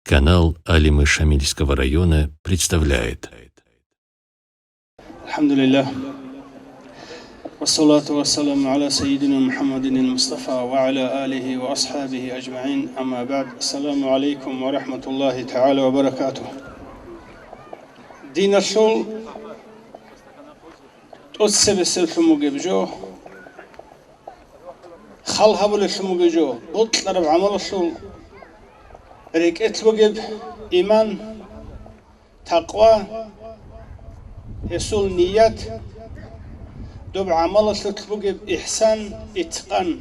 Канал Алимы Шамильского района представляет. Алхамдулиллах. Вассалату вассаламу аля сайидина Мухаммадин аль-Мустафа ва аля алихи ва асхабихи аджмаин. Амма ба'д. Ассаламу алейкум ва рахматуллахи та'ала ва баракатуh. Дин ашул тоссе селхумугебжо халхабул шлумугежо бутлараб амал ашул рекетлугеб иман тақва يسول نيات دوب عمل سلطلوجب إحسان إتقان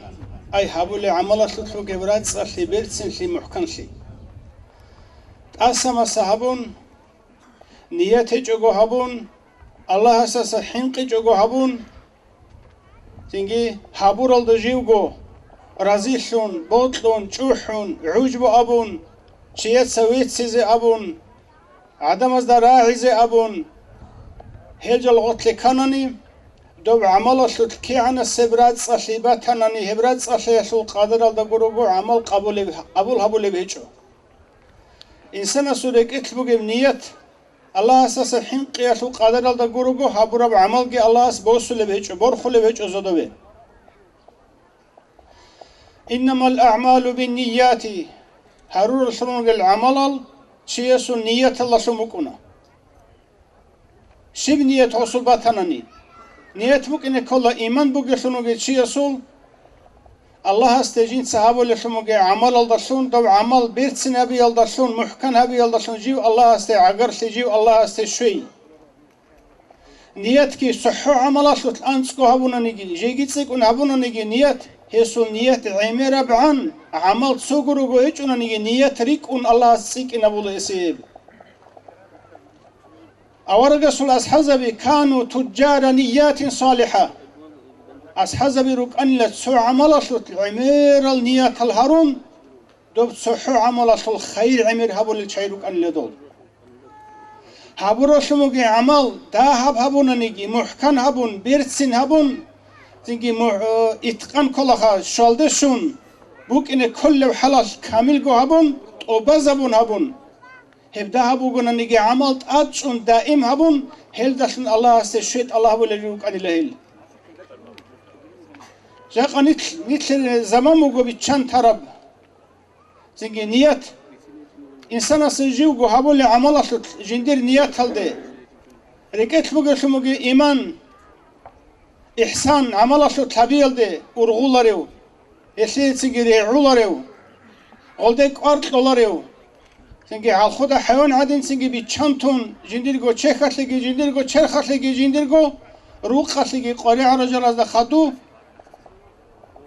أي هابولي عمل سلطلوجب راتس أشلي بيرتسن شلي محكم شلي أسمى صحابون نيات جوجو هابون الله أساس حنق جوجو هابون تنجي هابور الدجيوجو رازيشون بوتلون تشوحون عجبو أبون شيات سويت سيزي أبون عدم أزدا راعيزي أبون هجل غطل كانني دوب عمل شد كي عنا سبرات صحيبات هنني هبرات صحيح شو قادر على دعوة عمل قبول هبول بيجو إنسان سورك إتلبو نية الله أساس حين قياسو قادر على دعوة هبورا بعمل جي الله أس بوسل بيجو برخل بيجو زدوه إنما الأعمال بالنيات هرور سرون العمل شيء نية الله سمكونا شب نية حصل باتناني نية ممكن كل إيمان بوجسونو جيشيسول الله استجين صحابه لشموجي عمل الدرسون دو عمل بيرتسن أبي الدرسون محكم أبي الدرسون جيو الله است عقر سجيو الله است شوي نية كي صحو عمل أصل أنسكو هبونا نيجي جيجيتسك ون هبونا نيجي نية هيسول نية عمير بعن عمل سوغرو جويتشونا نيجي نية ريك ون الله سيك نبول إسيب أورجس الأصحاب كانوا تجار نيات صالحة أصحاب ركن لتسوع عمل صوت عمير النيات الهرون دوب سحو عمل صوت خير عمير هبول الشيرك أن لدول هبور شموجي عمل دهب هبون نيجي محكم هبون بيرتسن هبون تيجي إتقان كلها شالدشون بوك إن كل حلال كامل جو هبون وبزبون هبون هبدا هبوغنا نيجي عملت أجون دائم هبون هل دشن الله استشهد الله ولا يروك عن الهيل جاك نيت زمان موجو بيتشان تراب تيجي نيات إنسان سجيو جو هبول عمل أصل جندير نيات هالده ركيت بوجو شموجي إيمان إحسان عمل أصل تبيل ده أرغولاريو يسير تيجي رعولاريو قلدك أرض لاريو سنجي على خدا حيوان عادين سنجي بيتشانتون جنديرجو تشخصلجي جنديرجو تشرخصلجي جنديرجو روخصلجي قارع رجال از خدو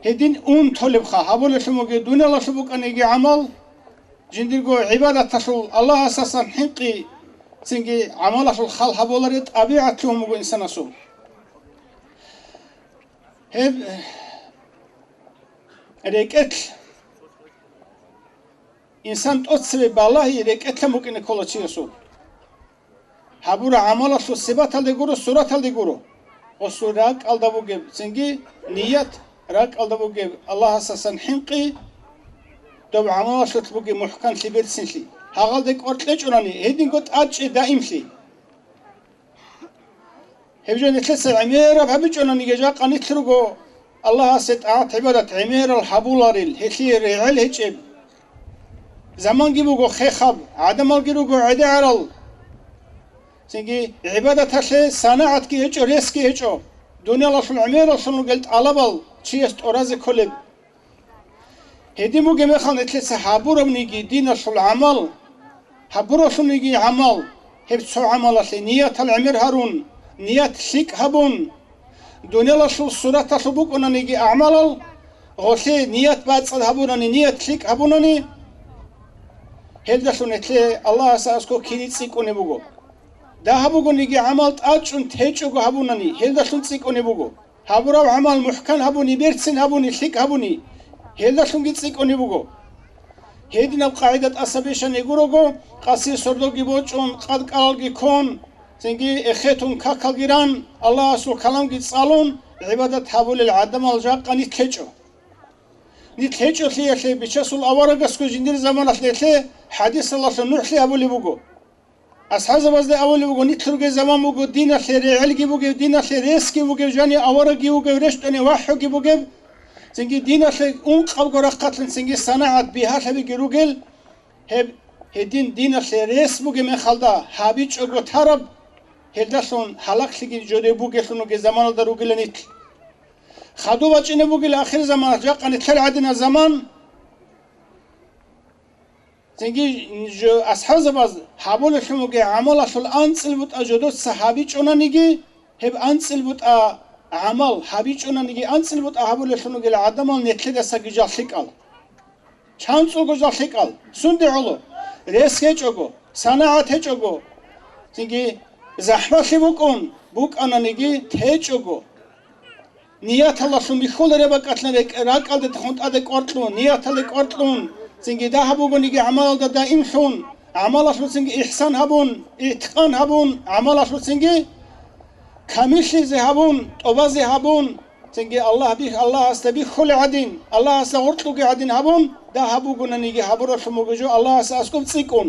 هدين طلب خا هبول شموجي دون الله شبوك أنيجي عمل جنديرجو عبادة تشول الله أساسا حقي سنجي عمل شول خال هبولريت أبيعة تومو إنسان سول هب ريكت إنسان تأثر بالله يريك أتلمك إن كل شيء يسوع. هبورا عمله شو سبات هذا يقولوا سورة هذا يقولوا. والسورة الله بوجب سنجي نية راك الله بوجب الله أساسا حنقي. دوب عمله شو تبوجي محكم سبيل سنشي. هذا ديك أرتلج أراني هيدين قط أج دائم شيء. هبجون يتلسع عميرة بهبج أراني جاك أني تروجو الله ست عبادة عميرة الحبولاريل هثير عل هجب. زمان جيبوجو خيخب عدم الجيبوجو عدا عرل سنجي عبادة هالشيء صناعة كي هجو ريسكي هجو دنيا الله شو العمير شنو قلت علبال شيء أراز كلب هدي مو جميع خان إتلس حبورة منيجي دين شو العمل حبورة شو نيجي عمل هبتسو عمل أصلي نية العمير هارون نية شيك هبون دنيا الله شو الصورة تشبوك أنا نيجي أعمال غشي نية بعد صد هبونني نية شيك هبونني هل دشونتله الله أساسكو كيريتسيك ونبوجو ده هبوجو نيجي عملت أجون تهجو هبونني هل دشونتسيك ونبوجو هبورا عمل محكم هبوني بيرتسن هبوني شيك هبوني هل دشونتسيك ونبوجو هيدنا القاعدة أسابيشان يقولوا قاسي سردوجي بوجون قد قالجي كون سنجي إخيتون كاكالجيران الله أسلو كلام جيت صالون عبادة حبول العدم الجاق قني تهجو نيت هيجو ثلي بيشسول أورجس كوجندير زمان ثلي حديث الله نوح أبولي بوجو أصحاب بازده أولي بوجو نيت ترجع زمان بوجو دينا ثلي علقي بوجو دينا ثلي ريسكي بوجو جاني أورجي بوجو رشتني واحد بوجو سنجي دينا ثلي قبقو رقتلن سنجي صناعة بها ثبي جروجل هب هدين دينا ثلي ريس بوجو من خالدا هابيج أجو ترب هدلسون حلاق ثلي جودي بوجو ثنو زمان دروجل نيت خدو بچینه بوگل آخر زمان جا قنیتر عدنا زمان زنگی جو اصحاب باز حبول شموگه عمل اصل انسل بود اجدود صحابی چونا نگی هب انسل بود عمل حبی چونا نگی انسل بود حبول شموگه العدم نتلی دست گجالشیکال چند سو گجالشیکال سوندی علو رسک چوگو صناعت چوگو زنگی زحمتی بوک آن نگی ته چوگو نيات الله سمي خول ربك أتلنك راك على تخونت هذا قرطلون نيات الله قرطلون سنجي ده هبون نيجي عمل ده دائم شون عمل أشوف سنجي إحسان هبون إتقان هبون عمل أشوف سنجي كمشي زي هبون أبازي هبون سنجي الله استبي خول عدين الله استغرطلو عدين هبون ده هبون نيجي هبورا شموجو الله استأسكم تسيكون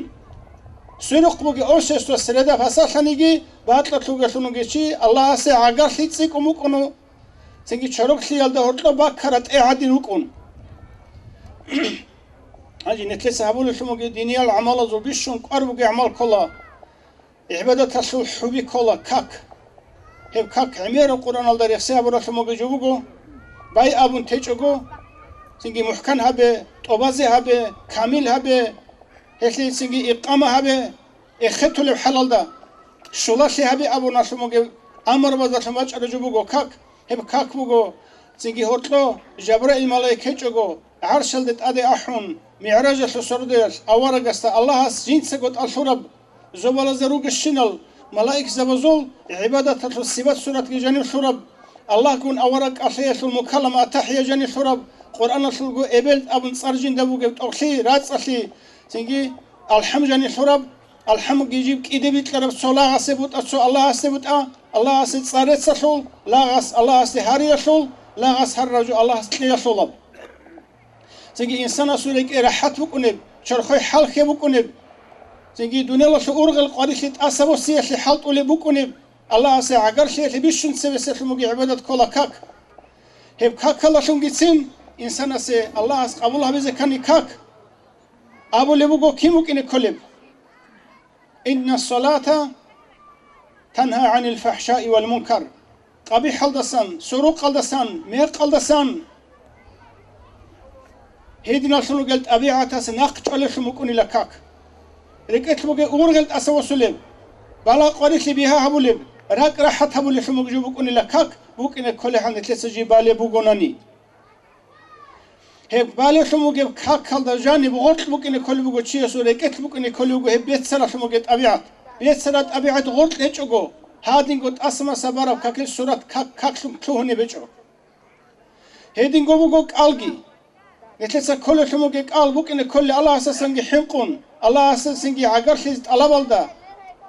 سرق بوجي أوشش وسردا فسال نيجي باتلا تلوجا شنوجي شيء الله استعجر تسيكم مكونو سنجي شرق سيالده هرتلا باكرت إعادين وكون هاجي نتلس هبول شموجي دينيا العمل زوبيشون قربوجي عمل كلا عبادة رسول حبي كلا كاك هب كاك عمير القرآن الله يخسي هبول شموجي جوجو باي أبون تيجوجو سنجي محكم هبه طبازي هبه كامل هبه هسي سنجي إقامة هبه إختل الحلال ده شلاشي هبه أبو ناشموجي أمر بذات ماج أرجوجو كاك هب كاك بوجو سنجي هرتلو جبرائيل ملاك هجوجو عرشلدت أدي أحون معراج السردير أورجست الله جنس قد الشرب زبالة زروج الشنل ملائك زبزول عبادة الصفات سورة جانب شرب الله كون أورج أخية المكلم أتحيا جانب شرب قرآن الشلجو إبل أبن صارجين دبوجو أخي رات أخي سنجي الحمد جانب شرب الحمد يجيب كده بيتلرب صلاة سبوت أشوا الله سبوت الله ستصارت سشول لا غس الله سهاري يشول لا غس هرجو الله سلي يشولب سنجي إنسان سوريك راحت بكونب شرخي حلخ بكونب سنجي دنيا الله شعور القارئ أسبو سيح حلط ولي بكونب الله سعجر شيء بيشون سوي سلموجي عبادة كلا كاك هب كاك الله شون جسم إنسان سه الله قبولها بزكاني كاك أبو لبوجو كيموك إن كلب إن الصلاة تنهى عن الفحشاء والمنكر قبيح الدسان سروق الدسان ميق الدسان هيدنا شنو قلت أبيعة سناقش على شو مكوني لكاك ركعت بوجي أورجلت أسوسلب بلا قريش بيها هبولب راك راحت هبول شو مكجو بكوني لكاك بوكين كل حين تلسجي بالي بوجوناني هيك بالي شو مكجو كاك هذا جانب غلط بوكين كل بوجو شيء سو ركعت بوكين كل بوجو هي بيت سنة شو مكجو أبيعة بيت سنة أبيعة غلط ليشوجو هادين قد أسمع سبارة كاكل سورة كاك شو كلهني بيجو هادين بوجو ألقي نتلسا كل شو مكجو أل بوكين كل الله أساسنجي حنقون الله أساسنجي عقر شيء على بالدا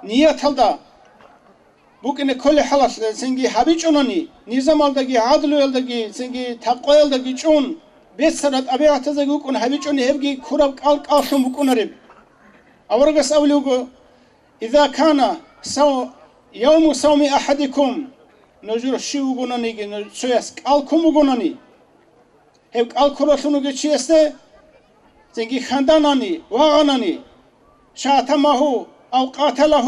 نية هلدا بوكين كل حلاش سنجي حبيج أناني نظام هلداجي عدل هلداجي سنجي تقوى هلداجي شون بيت سنة أبيعة تزاجو كون حبيج أني هبجي كرب ألشون بكون رب أورجس أوليوجو إذا كان يوم صوم أحدكم نجور شيء وجوناني سويس ألكم وجوناني هيك ألكراشونو جتشيسته زنجي خنداناني وغناني شاتمه أو قاتله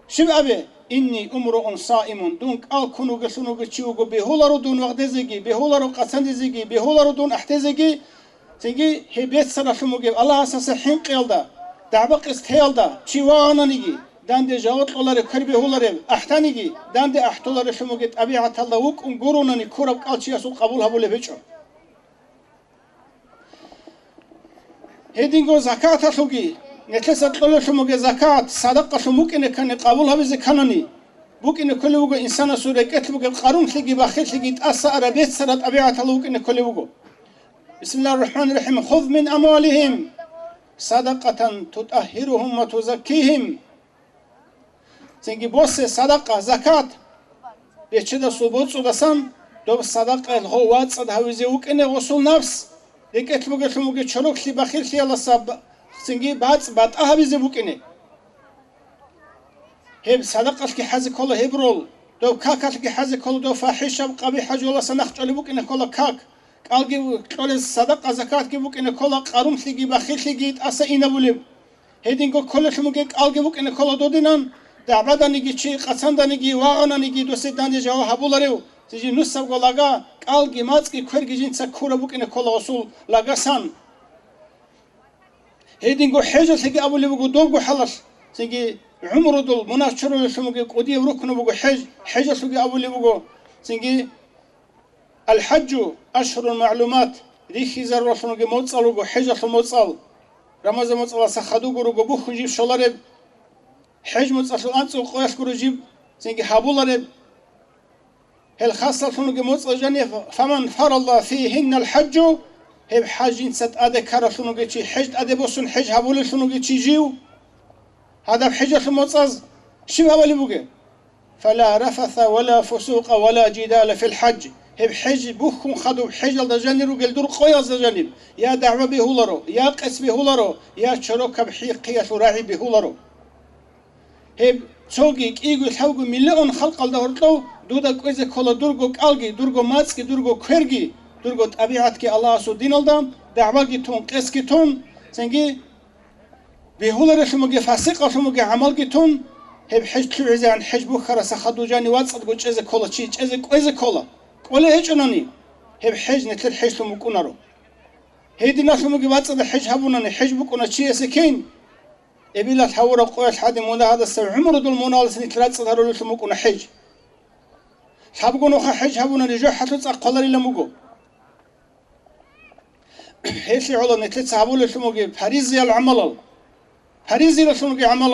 شبابه إني أمرؤ صائم دونك ألكونو جسونو جتشيوجو بهولارو دون وقتزجي بهولارو قسندزجي بهولارو دون أحتزجي زنجي هبيت سراشموجي الله أساس حين قيلدا دعبق استهيلدا شيوانانيجي داند جاوت قلاري كربي هولاري أحتانيجي داند أحتولاري شموجي طبيعة الله وك أنقروناني كورب قالشياسو قبولها بولي بيجو هيدينغو زكاة شوجي نتلسات قلو شموجي زكاة صدقة شموكين كان قبولها بزكاناني بوكين كل وجو إنسان سوري كتل وجو قارون تلقي باخر تلقي تأسى أربيت سرات طبيعة الله وكين كل وجو بسم الله الرحمن الرحيم خذ من أموالهم صدقة تطهرهم وتزكيهم سنجي بوس صدقة زكاة بيشدا صوبوت صدسان دو صدقة الغوات صد هاوزي وكين وصول نفس ركت بقول شروك لي بخير لي الله صاب سنجي بات أهبي بوكينه هب صدقة كي حزك الله هبرول دو كاكات كي حزك الله دو فاحشة قبيحة جولا سنخت على بوكينه كله كاك قال جي كل صدقة زكاة جي بوكينه كله قارم لي بخير لي أسا بوليم هيدينغو كل شموجي قال جي بوكينه كله دودينان دعبدا نيجي شيء قصندا نيجي واغنا نيجي دوسيدان جوا هبولاريو تيجي نصب قلاقا قال جي ماتكي كورجي جنسا كورا بوكينه كله وصول لاقاسان هيدينغو حاجة تيجي أبو اللي بقول دوبو حلش تيجي عمره دول مناشرة شموجي قديه وركنه بقول حاجة تيجي أبو اللي بقول تيجي الحج أشهر المعلومات ريخي زر شموجي موصل وقول حاجة موصل رمضان موصل سخدو قرو قبو خنجيب شلارب حج موصل أنسو قياس قرو جيب تيجي حبولارب هل خاصة شموجي موصل جاني فمن فرض فيهن الحج هب حاجين ست أدي كارا شنو شي حج أدي بوسون حج هبول شنو شي جيو هذا بحجة الموصز شو هبولي بوجي فلا رفث ولا فسوق ولا جدال في الحج هب حج بوخم خدو حج الدجاني رجل دور قياس الدجاني يا دعوة بهولرو يا قس بهولرو يا شروك بحقيقية راعي بهولرو هب توجيك إيجو تحوجو مليون خلق الدهورتلو دودا كويز كلا درجو كالجي درجو ماتسكي درجو كيرجي درجو طبيعت كي الله سو دين الدم دعوة كيتون قس كيتون سنجي بهولر شموجي فاسق شموجي عمل كيتون هب حج تعزي عن حج بخرة سخدو جاني واتصد جو جز كلا شيء جز كويز كلا ولا هيج أناني هب حج نتل حج شموكونارو هيدي ناس شموجي واتصد حج هبوناني حج بكونا شيء سكين إبيلا تحور قويش حد مونا هذا السبع عمره دول مونا لسني ثلاث صدروا لسموكونا حج حابقون وخا حج هبونا نجوح حتى تقلر إلا مجو هيشي علا نتلت هبول لسموكي باريزي العمل باريزي لسموكي عمل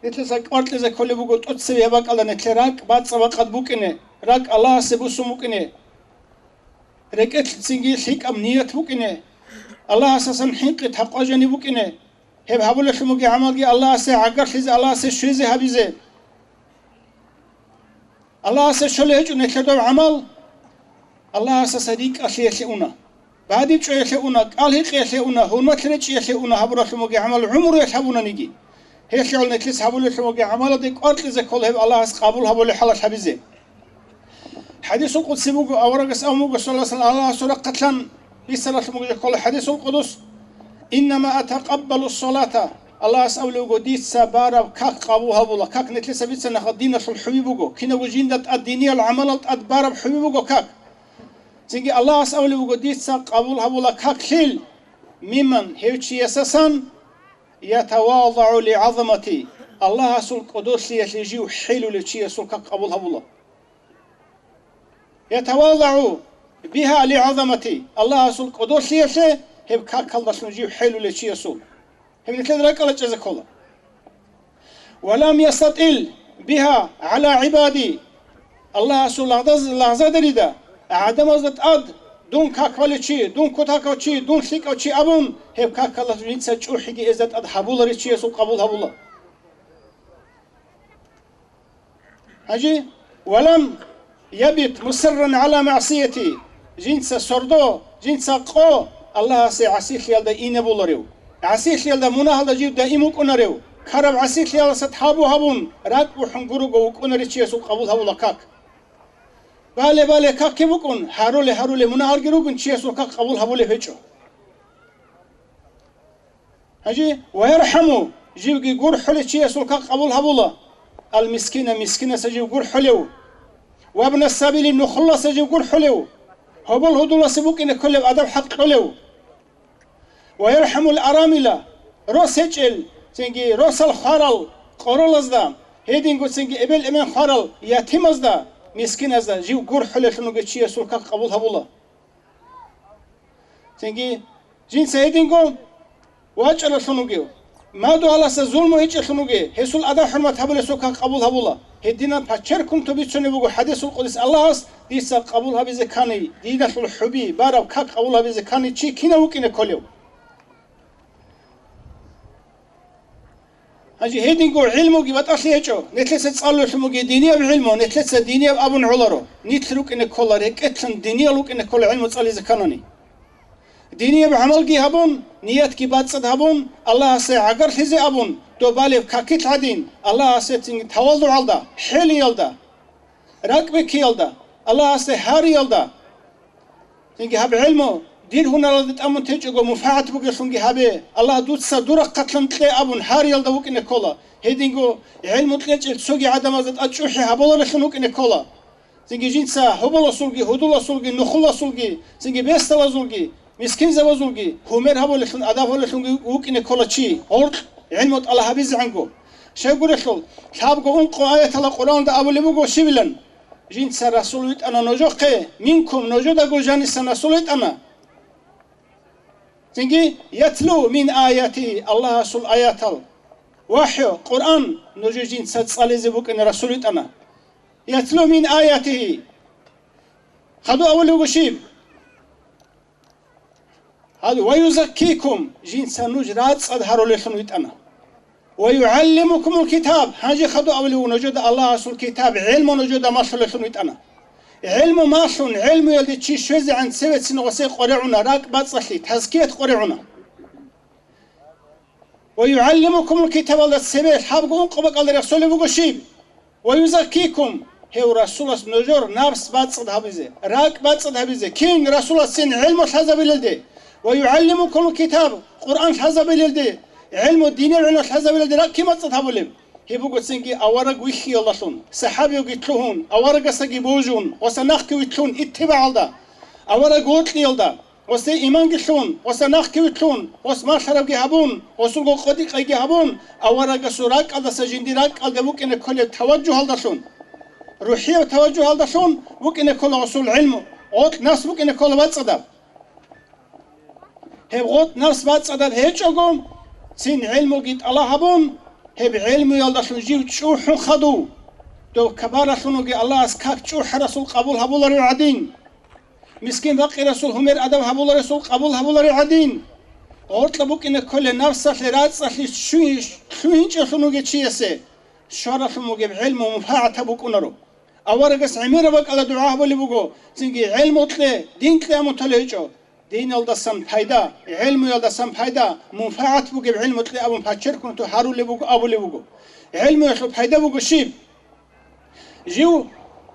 نتلت قارت لزا كل بقول تسوي هباك الله نتلراك بعد سباق قد بوكنه راك الله سبو سموكنه ركت سنجي حيك أمنية بوكنه الله أساسا حيك تحقق جاني بوكنه هب هبول شموجي عمل جي الله سه عقر خيز الله سه شويزه هبيزه الله سه شلهج ونتلدو عمل الله سه صديق أشياء أونا بعدي شيء أونا قال هيك شيء أونا هو ما تريد شيء أونا هبول شموجي عمل عمره يحبونا نيجي هيك شغل نتلس هبول شموجي عمل ديك قارت لزا كل هب الله قابل هبول حلش هبيزه حديث القدس بوجو أورجس أو موجو صلى الله عليه وسلم الله سورة قتلا بيسنا شموجي كل حديث القدس إنما أتقبل الصلاة الله أسأل له ديت سبارة كاك قابوها بولا كاك نتلس بيتنا خدينا في الحبيبوجو كنا وجين دت الدينية العمل أتبارة بحبيبوجو كاك زين الله أسأل له ديت سقابوها بولا كاك خيل ممن هيوشي أساسا يتواضع لعظمتي الله أسأل قدوس يتلجيو حيلو لشي أسأل كاك قابوها بولا يتواضع بها لعظمتي الله أسأل قدوس يتلجيو هب كاك الله سنجيب حلو لشي يسول هب نتلدرك الله جزاك الله ولم يستطيل بها على عبادي الله سول لحظة دريدا عدم أزدت أد دون كاك ولشي دون كتاك وشي دون شيك وشي أبون هب كاك الله سنجيب سجو حقي إزدت أد حبول رشي يسول قبول هبولا هجي ولم يبت مصرا على معصيتي جنس سردو جنس قو الله سي عسيخ يالدا إينا بولاريو عسيخ يالدا مناهل جيب دائمو كوناريو كرب عسيخ يالدا ستحابو هبون راك وحنقرو قو كوناري چيسو قبول هبولا كاك بالي كاك كيبو كون هارولي مناهل جيرو كون چيسو كاك قبول هبولي فيچو هجي ويرحمو جيب قور حولي چيسو كاك قبول هبولا المسكينة سجيب قور حوليو وابن السابيل نخلص سجيب قور حوليو هبول هدول سبوك إن كل أدب حق حلو ويرحم الأراملة روس هجل سنجي روس الخارل قرول أزدا هيدين قد سنجي إبل إمن خارل يتيم أزدا مسكين أزدا جيو قور حلو شنو قد شيء سول كاك قبول هبولا سنجي جنس هيدين قد واجل شنو جيو ما دو على سظلم هيج شنو جي هسول أدب حرمت هبول سول كاك قبول هبولا هدينا بحشر كنت بيتشني بقول حديث القدس الله أس ديس قبولها بزكاني دينا في الحبي بارب كاك قبولها بزكاني شيء كنا وكنا كليو هجي هيدين قول علمه جبت أصلي هجو نتلس تصلوا شو مجي دينية بعلمه نتلس دينية بأبن علره نتلوك إن كل ريك إتلن دينية لوك إن كل علم تصلي زكانني دینی به عمل کی هبون نیت کی بات صد هبون الله سه اگر خیزه هبون تو بالف کاکیت هدین الله سه تین تواضع alda حلی alda رکب کی alda الله سه هاری alda تینگی هب علمو دیر هنر لدت امون تجگو مفاعت بگشونگی هبه الله دوت صدور قتلن تلی ابون هاری alda وک نکولا هدینگو علم تلج سوگی عدم ازت اچوحی هبولا رخنوک نکولا تینگی جنسا هبولا سولگی هدولا سولگی نخولا سولگی تینگی بیستلا سولگی مسكين زوجي همير هبول شون أداب هبول شون وكين كل شيء أورد علمت الله هبيز عنكو شو يقول شو شابكو أنقو آية الله القرآن ده أبو لبوجو شبلن جنس رسولت أنا نجوقه منكم نجودا جو جانس رسولت أنا تنجي يتلو من آياتي الله رسول آيات وحي قرآن نجو جنس صالح زبوك أن رسولت أنا يتلو من آياته خدوا أول لبوجو شيب هذا ويزكيكم جنس نجرات صدهروا لخنويت أنا ويعلمكم الكتاب هاجي خدوا أولي ونجد الله رسول الكتاب علم ونجد ماشل لخنويت أنا علم ماشون علم يلدي تشي شوزي عن سويت سنغسي قرعنا راك باتصحي تزكية قرعنا ويعلمكم الكتاب الله السبيل حابقون قبق الله رسول بقشيب ويزكيكم هو رسول نجور نفس باتصد هبزي راك باتصد هبزي كين رسول السن علم الحزب للدي ويعلمكم الكتاب قرآن حزب للدي علم الدين العلم حزب للدي لا كما تتهبلهم هي بقول سنجي أورق ويخي الله شون سحابي ويتلون أورق سجي بوجون وسناخك ويتلون اتباع الله أورق وطلي الله وسي إيمان جشون وسناخك ويتلون وسما شرب جهبون وسوق قديق جهبون أورق سراك الله سجندراك الله ممكن كل توجه الله شون روحية وتوجه الله شون ممكن كل رسول علم وط ناس ممكن كل بات صدق هب غوت نفس بات صدد هيج أقوم سين علمو جيت الله هبون هب علمو يالدا شو جيو تشوحون خدو دو كبار شنو جي الله اسكاك تشوح رسول قبول هبول رعدين مسكين باقي رسول همير أدب هبول رسول قبول هبول رعدين قلت لبوك إن كل نفس لراد صحي شو هنش شنو جي تشيسه شرف مو جيب علم ومفاعة تبوك أنرو أورقس عمير بك على دعاء بولي بوكو سنجي علم تلي دين تلي متلهجو دين يلدسم فايدة علم يلدسم فايدة منفعة بوجب علم تلي أبو مفاتشر كنتو هارو اللي بوجو أبو اللي بوجو علم يشلب فايدة بوجو شيب جيو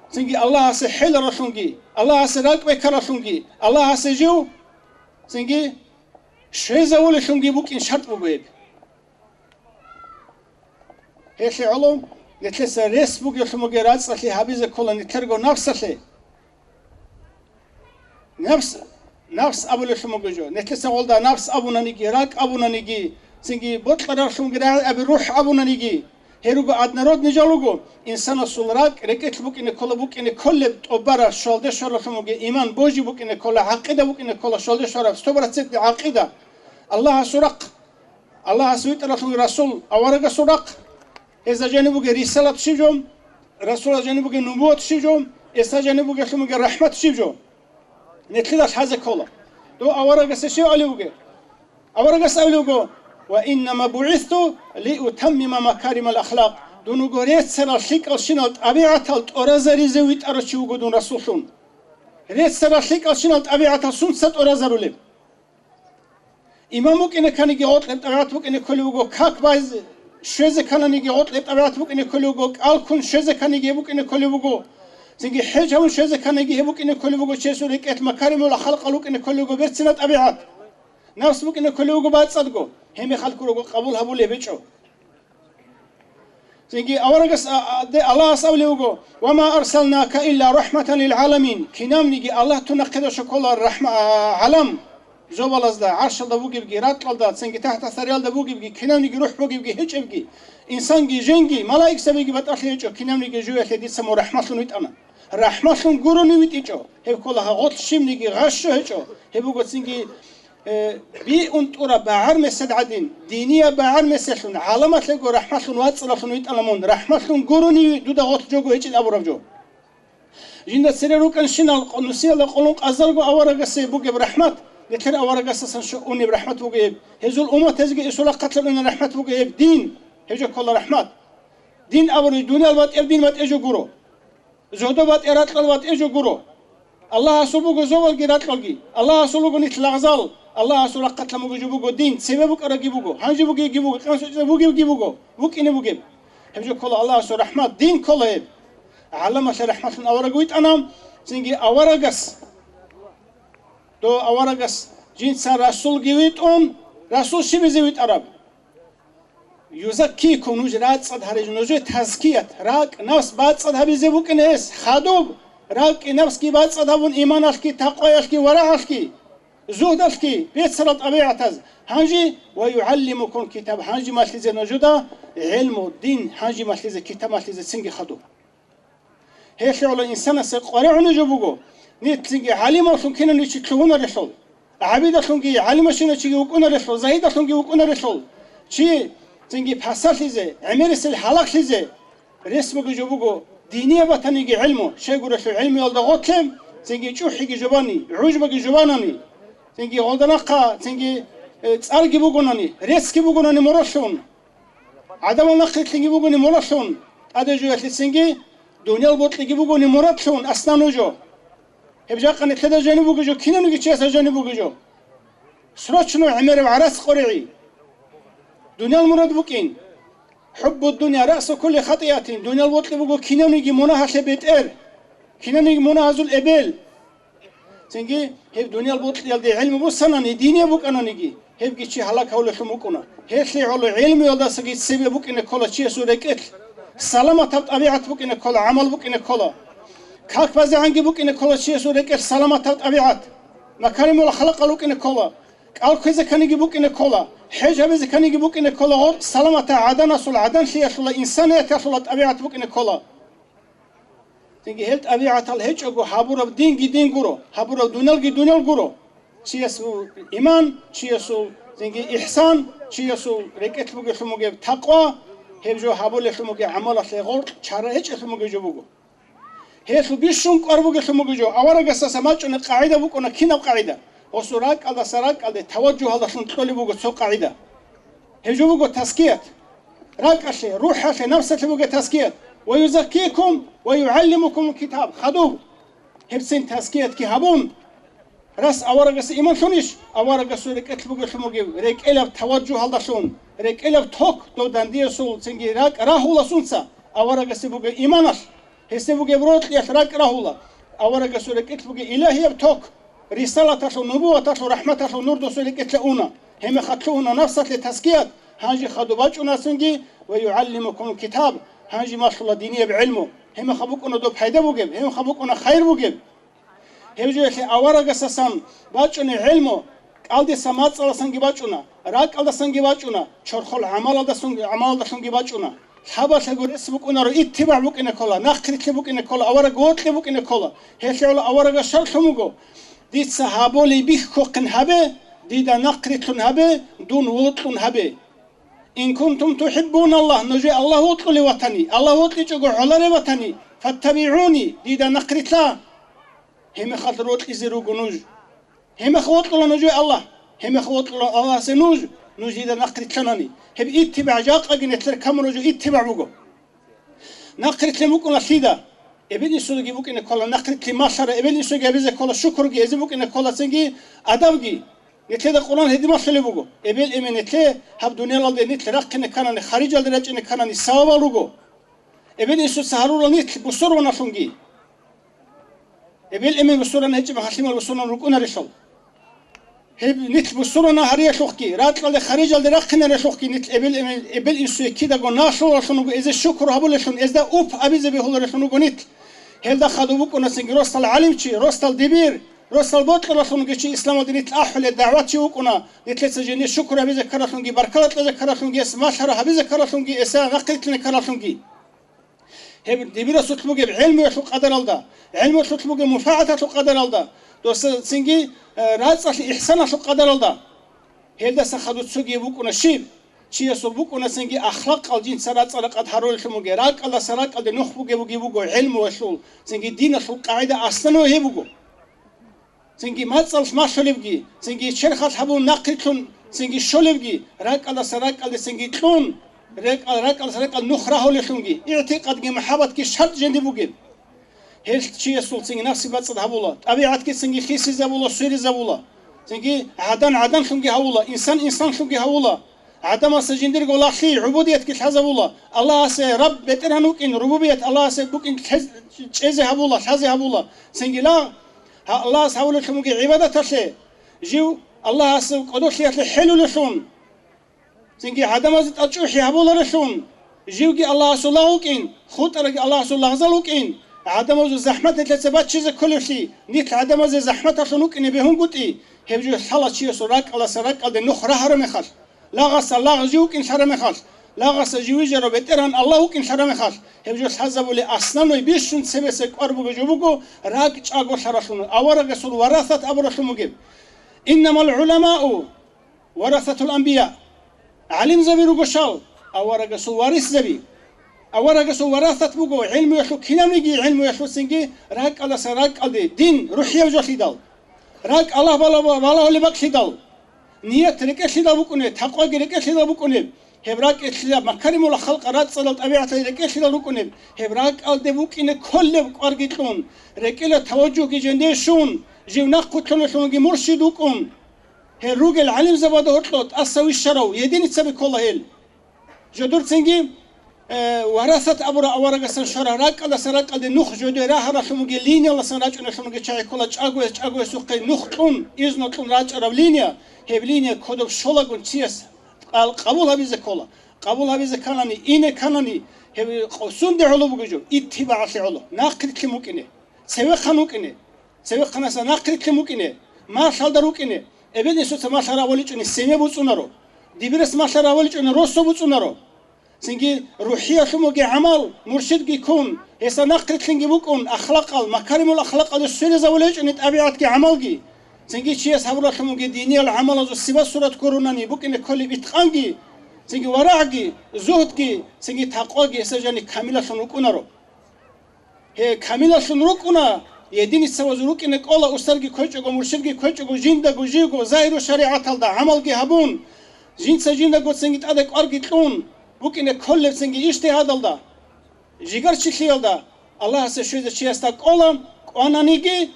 سنجي الله سحيل رسونجي الله سراك بكرسونجي الله سجيو سنجي شيزا ولا شونجي بوك إن شرط بوجب هيش علوم نتلس ريس بوجو شموجرات صحي هابيز كل نترجو نفسه نفس أبو لشمو جوجو نتلس والدا نفس أبو ننيجي راك أبو ننيجي سنجي بطل رشوم جرا أبي روح أبو ننيجي هيروجو أدنرود نجالوجو إنسان السولراك ركت بوك إن كل أبرا شالده شر شمو جي إيمان بوجي بوك إن كل عقيدة بوك إن كل شالده شر استبرت ست عقيدة الله سرق الله سويت رسول أورق سرق إذا جانبوك رسالة شجوم رسول جانبوك نبوة شجوم إذا جانبوك شمو جي رحمة شجوم نتلدش حاجة كله دو أورقس شيء عليوجه أورقس عليوجه وإنما بعثت لأتمم مكارم الأخلاق دون قريت سر شيك الشنات أبيعة الأرزاري زويت أرشيوجو دون رسولون ريت سر شيك الشنات أبيعة سنست أرزارولي إمامك إن كان يجوت لبتبعتك إن كلوجو كاك بايز شيء كان يجوت لبتبعتك إن كلوجو ألكون شيء كان يجيبك إن كلوجو سنجي حاجة من شيء كان يجيبك إن كل وجو شيء سوريك إت مكارم ولا خلق لوك إن كل وجو بيرسنة أبيعات نفس بك إن كل وجو بعد صدقه هم يخلق وجو قبول هبول يبيشوا سنجي أورجس الله سأولي وجو وما أرسلناك إلا رحمة للعالمين كنام نيجي الله تنقد شكل الرحمة علم زوال أزدا عرش الله بوجي بجي رات الله سنجي تحت ثريال ده بوجي بجي كنام نيجي روح بوجي بجي هيج بجي إنسان جي جنجي ملاك سبيجي بتأخذ هيجو كنام نيجي جوا خديت سمو رحمة لنويت أنا رحمتون قروني ويتيجو هيب كلها غط شمنيجي غشو هيجو هيبو قصينجي بي أنتورا بعر مسد عدين دينية بعر مسدون علامات لقو رحمتون واتصلفون ويتألمون رحمتون قروني دودا غط جوجو هيج الأبو رفجو جينا سريرو كان شنا نسيا لقولونك أزرقو أورا قصي بوجي برحمت لتر أورا قصصا شؤوني برحمت بوجي هزو الأمة تزجي إسولا قتل إن رحمت بوجي دين هيجو كل رحمت دين أبو الدنيا الوات الدين مات إجو قرو زهدو بات إرات قلبات إجو قرو الله سبوغو زوال جرات قلقي الله سبوغو نتلغزال الله أسرع قتل مبجوبو دين سببك أرجيبو هنجيبو جيبو قامسو جيبو وكينه بوجيب هبجو كل الله أسرع رحمة دين كله علم أسرع رحمة أورجويت أنا زنجي أورجس دو أورجس جنس رسول جويت رسول شبه زويت عرب يزكيكم نجرات صد هرج نجوت تزكية راك نفس بعد صد هبي زبوك ناس خادوب راك نفس كي بعد صد هبون إيمانش كي تقواش كي ورعش كي زهدش كي بيت صلت أبيعتز هنجي ويعلمكم كتاب هنجي ماشليز نجودا علم الدين هنجي ماشليز كتاب ماشليز سنجي خادوب هيش على إنسان سقرع نجوبو نيت سنجي علم وشون كنا نشتلون الرسول عبيد سنجي علم شنو شيء وكون الرسول زايد سنجي وكون الرسول شيء زنجي بحساس لزه عميرس الحلاق لزه رسم جوبو دينية بتنيجي علمه شيء يقول شو علمي والله غطلم زنجي شو حقي جباني عجبة جباناني زنجي غلطناقة زنجي تارجي بوجوناني رسك بوجوناني مرشون عدم النقل تيجي بوجوني مرشون هذا جو زنجي دنيا البطل يجي بوجوني مرشون أصلا جو هبجا قني كذا جاني بوجو كنا نيجي شيء جاني بوجو سرعة شنو عمير وعرس قرعي دنيا المراد بوكين حب الدنيا رأس كل خطيئة دنيا الوطل بوكو كنا نيجي مناها شبيت كنا نيجي مناها زول إبل تنجي هب دنيا الوطل يلدي علم بوسناني ديني بوك أنا نيجي هب جيشي هلاك هول شموكنا هيشلي على علم يلدا سجيت سبب بوك إن كلا شيء سورك سلامة طبيعة بوك إن كلا عمل بوك إن كلا كاك بازي عنجي بوك إن كلا شيء سورك سلامة طبيعة مكارم الخلق لوك إن كلا قال كذا كان يجي بوك إن كلا حاجة بس كان يجي بوك إن كلا غور سلامة عدن أصل عدن شيء أصل إنسانية أصل طبيعة بوك إن كلا تيجي هلت طبيعة الهج أجو حبورة دين دين جورو حبورة دونال جورو شيء أصل إيمان شيء أصل تيجي إحسان شيء أصل ركعت بوك اسمه جب تقوى هبجو حبول اسمه جب عمل أصل غور شرع هج اسمه جب جوجو هيسو بيشون قربوك اسمه جب أورا قصة سماج أن قاعدة بوك أن كنا قاعدة وسراك على سراك على توجه هذا شون تقولي بوجو سو قاعدة هجو بوجو تزكية راك أشي روح أشي نفسك بوجو تزكية ويزكيكم ويعلمكم الكتاب خدوه هبسين تزكية كي هبون راس أورا قصة إيمان شونيش أورا قصة رك بوجو اسمه جب رك إلى توجه هذا شون رك إلى توك دو دندية سول سنجي راك راهولا سونسا أورا قصة بوجو إيمانش هسه بوجو بروت ليش راك راهولا أورا قصة رك بوجو إلهي بتوك رسالة تشو نبوة تشو رحمة تشو نور دوسولك اتلاقونا هم خطلونا نفسك لتزكية هانجي خدوباجونا سنجي ويعلمكم الكتاب هانجي ما شاء الله دينية بعلمه هم خبوكونا دوب حيدا بوجب هم خبوكونا خير بوجب هم جو يخي أورا قصصان باجونا علمه قالدي سمات صلا سنجي باجونا راك قالدا سنجي باجونا شرخل عمال دا سنجي باجونا حابا شغور اسمكونا رو اتباع بوك إن كلا نخرت بوك إن كلا أورا قوت بوك إن كلا هيش على أورا قشر شموجو ديت صحابو لي بيخ كوكن هبه ديدا نقرتن هبه دون وطلن هبه إن كنتم تحبون الله نجي الله وطل وطني الله وطل جوجو على وطني فاتبعوني ديدا نقرت لا هم خاطر وطل زيرو جنوج هم خوطل نجي الله هم خوطل الله سنوج نجي ديدا نقرت لناني هب اتباع جاق أجنت لكم رجو اتباع بوجو نقرت لمكن الشيدا ابن يسوع جيبوك إن كلا نقرت لي ماشرة ابن يسوع جابيز كلا شكر جي يزبوك إن كلا سنجي أدب جي نتلا القرآن هدي ما شلي بوجو ابن إمن نتلا هب دنيا الله نتلا رق إن كان خارج الدرج إن كان السوا لوجو ابن يسوع سهروا نتلا بصور ونفنجي ابن إمن بصورنا هجي بحشيم البصورنا ركونا رشل هب نتلا بصورنا هريا شوكي رات الله خارج الدرج إن شوكي نتلا ابن يسوع كده قلنا شو رشلنا إذا شكر هبولشون إذا أوب أبي زبيه هو رشلنا قنيت هذا خدوبك ونسنج رستال علم شيء رستال دبير رستال بطل رسولنا شيء إسلام ودينيت أحول الدعوات شيء وكنا نتلت جني شكر هبي ذكر رسولنا بركات ذكر رسولنا اسماء شر هبي ذكر رسولنا إساء نقلت لنا رسولنا هب دبير رسول مجيب علم يسوق قدر الله علم يسوق مجيب مفاعلة يسوق قدر الله دوس سنجي راس إحسان يسوق قدر الله هذا سخدوت سوق يبوك ونشيب شيء سبوك ونسنجي أخلاق الجين سرات سرق أدهرول شموجراك الله سرق الله نخبو جبو علم وشول سنجي دين شول قاعدة أصلا وهبو سنجي ما تصلش ما شلبجي سنجي شرخات حبو نقلتون سنجي شلبجي راك الله سرق الله سنجي تلون راك الله سرق النخرة هول شونجي اعتقاد جي محبة كي شرط جندي بوجي هل شيء سول سنجي نفسي بتصد هبولا طبيعة كي سنجي خيسي زبولا سيري زبولا زنگی عدن خونگی هولا انسان خونگی هولا عدم سجندر گولا خی عبودیت کی حزبولا الله سه رب بترهنوک این ربوبیت الله سه بوک این چیز هولا هولا زنگی لا الله سهول خونگی عبادت شه جو الله سه قدوسیت حلو لشون زنگی عدم از تجوحی هولا لشون جوگی الله سلاوک این خود رگ الله سلاغزلوک این عدم از زحمت نتلسبات چیز کلشی نیت عدم از زحمت شنوک این بهون گویی هبجو حالا چیه سرک الله سرک الله نخره هرم خال لاغس الله جوک این شرم خال لاغس جوی جرا بتران الله وک این شرم خال هبجو حزب ولی اصلا نوی بیشون سبس قرب بجوبگو راک چاگو شراشون آوار رسول ورثت ابرشون مگیم انما العلماء ورثة الانبیاء علم زبیرو گشال آوار رسول وارث زبی آوار رسول ورثت بگو علم یشو کینم نگی علم یشو سنگی راک الله سرک الله دین روحیه وجودیدال راك الله بالا اللي بقشيدال نية ركشيدا بكونه تقوى ركشيدا بكونه هبراك إشلا مكرم ولا خلق رات صلاة طبيعة ركشيدا بكونه هبراك أل دبوك إن كل بقارجتون ركلا توجه جندشون جونا قتلون شون مرشدوكم هروج العلم زبادة هرطلت أسوي الشرو يدين تسبي كل هيل جدور تنجي ورثت أبورا أورا قصر شرا راك الله سراك الله نخ جودي راح رشموجي لينيا الله سراج أنا شموجي شاي كلا تشاقوي سوقي نختون إذنتون راج أراب لينيا هب لينيا كودب شولغون تيس قبولها بيزا كلا قبولها بيزا كاناني إني كاناني هب قصون دي علو بجو اتباع في علو ناقل كموكيني سوي خانوكيني سوي خناسا ناقل كموكيني ما شال دروكيني ابن يسوس ما شال راوليجوني سيمي بوصونارو ديبرس ما شال راوليجوني روسو بوصونارو سنجي روحية شموجي عمل مرشد يكون هسه نقل خنجي بكون أخلاق مكارم الأخلاق هذا السنة زولج إن تبعات كي عملجي سنجي شيء سبورة شموجي دينية العمل هذا السبب سورة كوروناني بك إن كل بيتخانجي سنجي وراعجي زهدجي سنجي تقواجي سجاني كاملة شنوكونارو هي كاملة شنوكونا يديني سوازروك إنك الله أسترجي كوجو مرشدجي كوجو جيندا جوجيجو ظاهر شريعة هذا عملجي هبون جين سجيندا قد سنجي تأدك أرجي تلون بوكينه كل سنجي اجتهاد الله جيگر چخي الله الله سه شوزه چي است قولم قانانيگي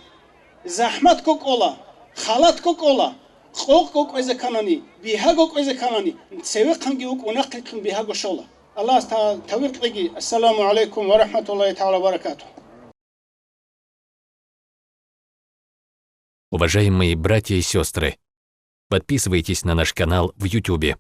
زحمت کو قولا خالات کو قولا قوق کو از كاناني بيها کو از كاناني سوي قنگي وك ونقل بيها کو شولا الله توفيق. السلام عليكم ورحمة الله تعالى وبركاته. Уважаемые братья и сестры, подписывайтесь на наш канал в YouTube.